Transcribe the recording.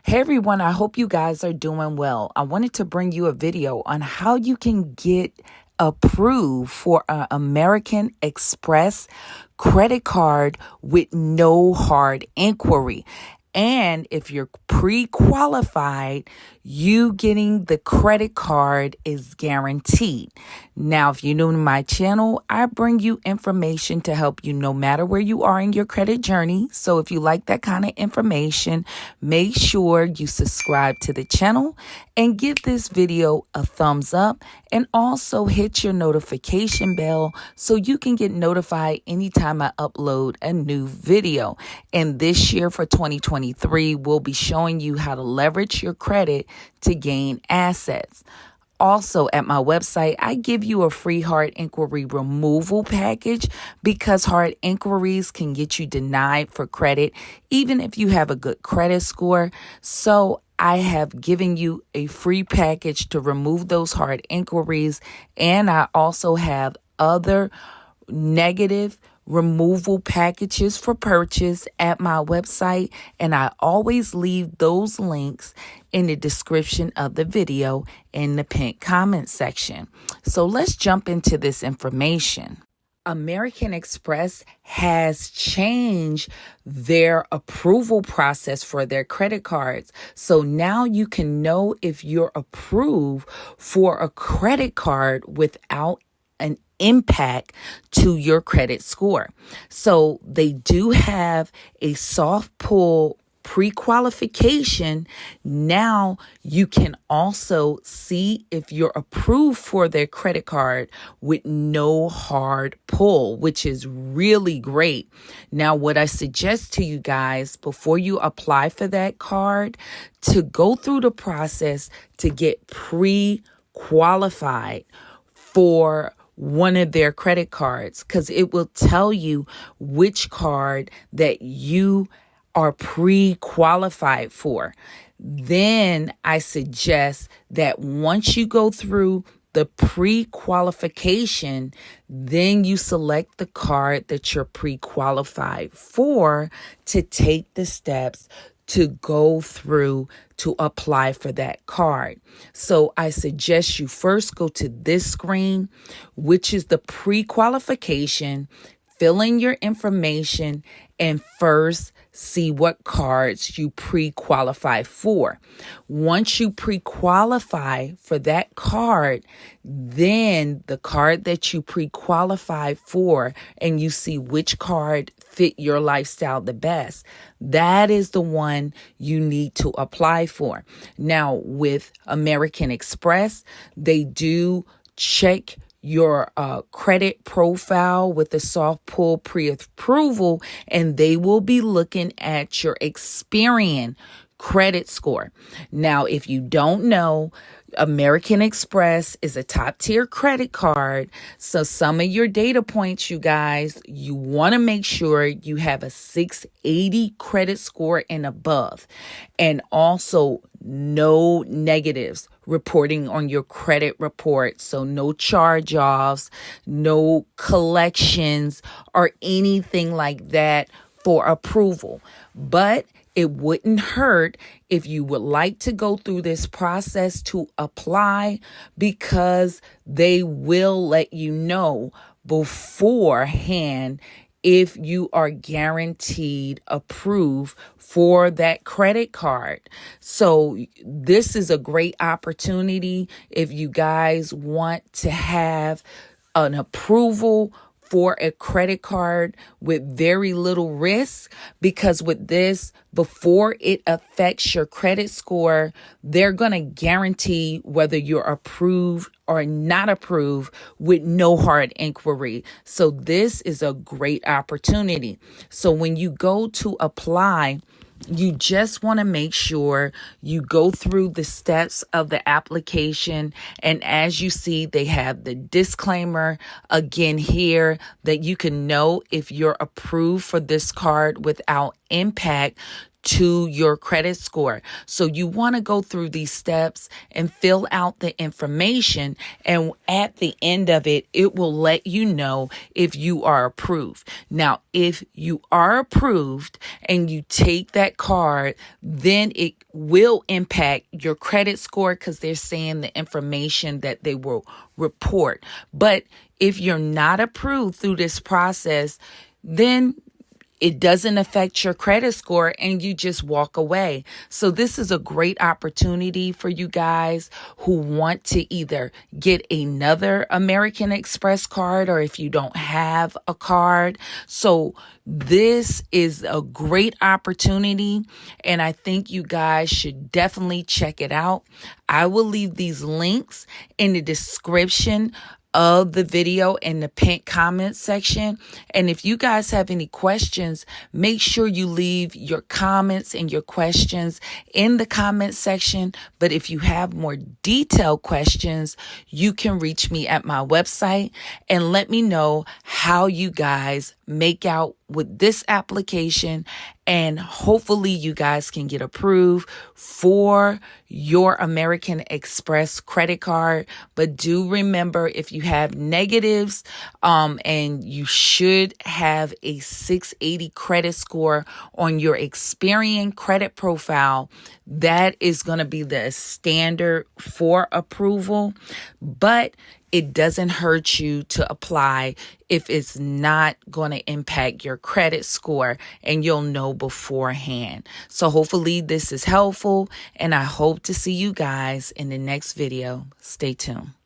Hey everyone, I hope you guys are doing well. I wanted to bring you a video on how you can get approved for an American Express credit card with no hard inquiry. And if you're pre-qualified, you getting the credit card is guaranteed. Now, if you're new to my channel, I bring you information to help you no matter where you are in your credit journey. So if you like that kind of information, make sure you subscribe to the channel and give this video a thumbs up, and also hit your notification bell so you can get notified anytime I upload a new video. And this year for 2023, we'll be showing you how to leverage your credit to gain assets. Also, at my website, I give you a free hard inquiry removal package because hard inquiries can get you denied for credit, even if you have a good credit score. So I have given you a free package to remove those hard inquiries, and I also have other negative removal packages for purchase at my website, and I always leave those links in the description of the video in the pinned comment section. So let's jump into this information. American Express has changed their approval process for their credit cards. So now you can know if you're approved for a credit card without an impact to your credit score. So they do have a soft pull pre-qualification. Now you can also see if you're approved for their credit card with no hard pull, which is really great. Now, what I suggest to you guys before you apply for that card, to go through the process to get pre-qualified for one of their credit cards, because it will tell you which card that you are pre-qualified for. Then I suggest that once you go through the pre-qualification, then you select the card that you're pre-qualified for to take the steps to go through to apply for that card. So I suggest you first go to this screen, which is the pre-qualification, fill in your information, and first see what cards you pre-qualify for. Once you pre-qualify for that card, then the card that you pre-qualify for, and you see which card fit your lifestyle the best, that is the one you need to apply for. Now, with American Express, they do check your credit profile with the soft pull pre-approval, and they will be looking at your Experian credit score. Now, if you don't know, American Express is a top tier credit card. So some of your data points, you guys, you want to make sure you have a 680 credit score and above, and also no negatives reporting on your credit report. So no charge-offs, no collections, or anything like that for approval. But it wouldn't hurt if you would like to go through this process to apply, because they will let you know beforehand if you are guaranteed approved for that credit card. So this is a great opportunity if you guys want to have an approval for a credit card with very little risk, because with this, before it affects your credit score, they're going to guarantee whether you're approved or not approved with no hard inquiry. So this is a great opportunity. So when you go to apply, you just want to make sure you go through the steps of the application. And as you see, they have the disclaimer again here that you can know if you're approved for this card without impact to your credit score. So you want to go through these steps and fill out the information. And at the end of it, it will let you know if you are approved. Now, if you are approved and you take that card, then it will impact your credit score because they're saying the information that they will report. But if you're not approved through this process, then it doesn't affect your credit score and you just walk away. So this is a great opportunity for you guys who want to either get another American Express card or if you don't have a card. So this is a great opportunity and I think you guys should definitely check it out. I will leave these links in the description of the video in the pinned comment section. And if you guys have any questions, make sure you leave your comments and your questions in the comment section. But if you have more detailed questions, you can reach me at my website and let me know how you guys make out with this application, and hopefully you guys can get approved for your American Express credit card. But do remember, if you have negatives, and you should have a 680 credit score on your Experian credit profile, that is going to be the standard for approval. But it doesn't hurt you to apply if it's not going to impact your credit score, and you'll know beforehand. So hopefully this is helpful, and I hope to see you guys in the next video. Stay tuned.